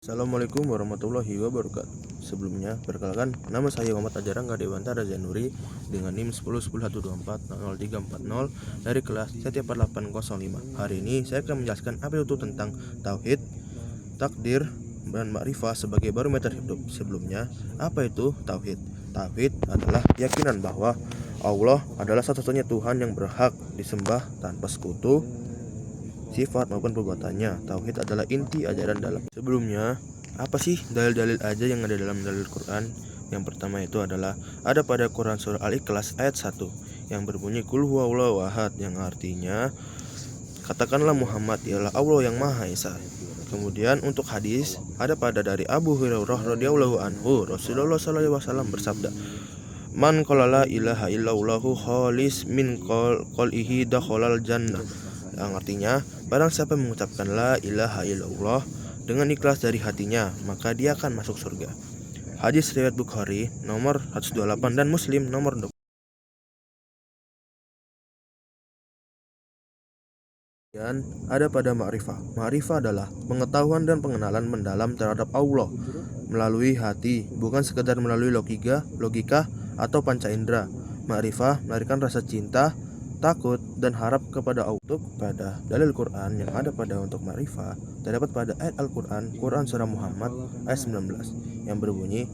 Assalamualaikum warahmatullahi wabarakatuh. Sebelumnya, perkenalkan, nama saya Muhammad Ajarangga Dewantara Zanuri dengan NIM 10101240 dari kelas CT4805. Hari ini saya akan menjelaskan apa itu tentang tauhid, takdir, dan makrifah sebagai barometer hidup. Sebelumnya, apa itu tauhid? Tauhid adalah keyakinan bahwa Allah adalah satu-satunya Tuhan yang berhak disembah tanpa sekutu, sifat maupun perbuatannya. Tauhid adalah inti ajaran dalam. Sebelumnya, apa sih dalil-dalil aja yang ada dalam dalil Quran? Yang pertama itu adalah ada pada Quran surah Al-Ikhlas ayat 1 yang berbunyi Qul huwallahu ahad, yang artinya katakanlah Muhammad ialah Allah yang Maha Esa. Kemudian untuk hadis ada pada dari Abu Hurairah radhiyallahu anhu, Rasulullah sallallahu alaihi wasallam bersabda, Man qala la ilaha illallahu khalis min qalihi dakhalal jannah, yang artinya barang siapa mengucapkan la ilaha illallah dengan ikhlas dari hatinya, maka dia akan masuk surga. Hadis riwayat Bukhari nomor 128 dan Muslim nomor 20. Dan ada pada ma'rifah. Ma'rifah adalah pengetahuan dan pengenalan mendalam terhadap Allah melalui hati, bukan sekedar melalui logika atau panca indera. Ma'rifah melahirkan rasa cinta, takut, dan harap kepada Allah. Pada dalil Quran yang ada pada untuk ma'rifah terdapat pada ayat Al-Quran, Quran surah Muhammad ayat 19 yang berbunyi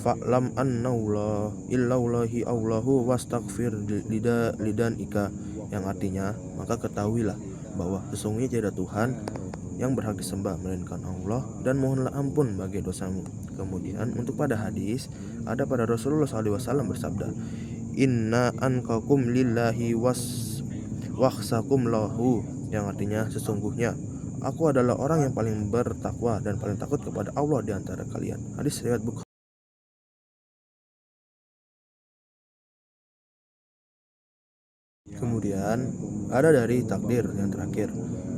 Fa'lam annaullah illallahi Allahu wastaghfir lidan ika, yang artinya maka ketahuilah bahwa sesungguhnya tiada Tuhan yang berhak disembah melainkan Allah, dan mohonlah ampun bagi dosamu. Kemudian untuk pada hadis ada pada Rasulullah SAW bersabda, Inna anqakum lillahi wakhsakum lahu, yang artinya sesungguhnya aku adalah orang yang paling bertakwa dan paling takut kepada Allah di antara kalian. Hadis riwayat Bukhari. Kemudian ada dari takdir yang terakhir.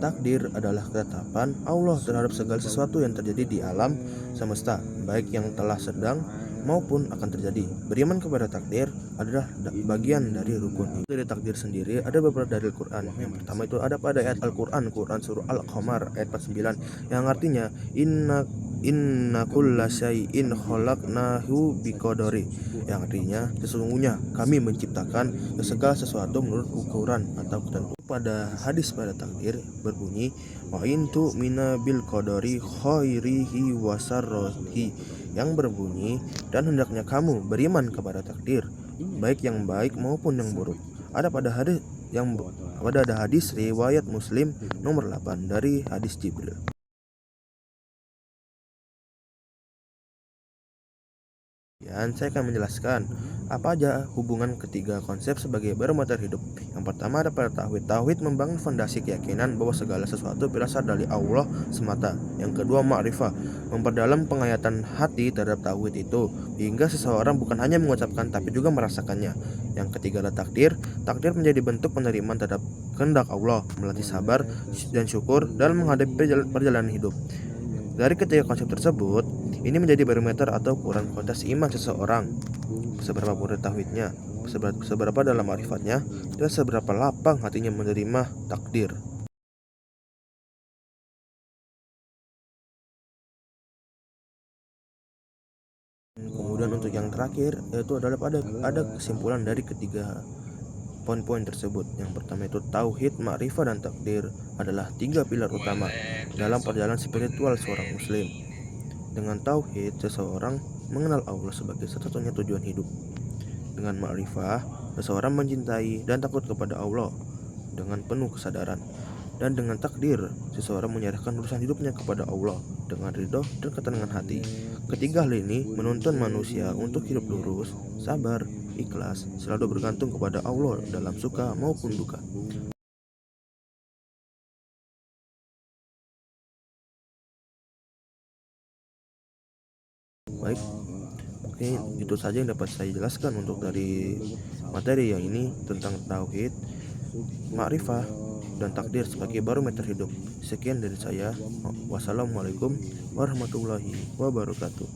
Takdir adalah ketetapan Allah terhadap segala sesuatu yang terjadi di alam semesta, baik yang telah sedang maupun akan terjadi. Beriman kepada takdir adalah bagian dari rukun. Dari takdir sendiri ada beberapa dalil Quran. Yang pertama itu ada pada ayat Al-Quran, Quran surah Al-Qamar ayat 49 yang artinya Inna kulla syai'in khalaqnahu biqadari, yang artinya sesungguhnya kami menciptakan segala sesuatu menurut ukuran atau ketentuan. Pada hadis pada takdir berbunyi wa in tu'mina bil qadari khairihi wa syarrihi, yang berbunyi dan hendaknya kamu beriman kepada takdir, baik yang baik maupun yang buruk. Ada pada hadis riwayat Muslim nomor 8 dari hadis Jibril. Dan saya akan menjelaskan apa aja hubungan ketiga konsep sebagai barometer hidup. Yang pertama ada pada tauhid. Tauhid membangun fondasi keyakinan bahwa segala sesuatu berasal dari Allah semata. Yang kedua ma'rifah, memperdalam penghayatan hati terhadap tauhid itu hingga seseorang bukan hanya mengucapkan tapi juga merasakannya. Yang ketiga adalah takdir. Takdir menjadi bentuk penerimaan terhadap kehendak Allah, melatih sabar dan syukur dalam menghadapi perjalanan hidup. Dari ketiga konsep tersebut, ini menjadi barometer atau ukuran kualitas iman seseorang, seberapa mudah tauhidnya, seberapa dalam ma'rifatnya, dan seberapa lapang hatinya menerima takdir. Kemudian untuk yang terakhir yaitu adalah ada kesimpulan dari ketiga poin-poin tersebut. Yang pertama itu tauhid, ma'rifah, dan takdir adalah tiga pilar utama dalam perjalanan spiritual seorang muslim. Dengan tauhid, seseorang mengenal Allah sebagai satu-satunya tujuan hidup. Dengan ma'rifah, seseorang mencintai dan takut kepada Allah dengan penuh kesadaran. Dan dengan takdir, seseorang menyerahkan urusan hidupnya kepada Allah dengan ridho dan ketenangan hati. Ketiga hal ini menuntun manusia untuk hidup lurus, sabar, ikhlas, selalu bergantung kepada Allah dalam suka maupun duka. Baik, mungkin itu saja yang dapat saya jelaskan untuk dari materi yang ini tentang tauhid, ma'rifah, dan takdir sebagai barometer hidup. Sekian dari saya. Wassalamualaikum warahmatullahi wabarakatuh.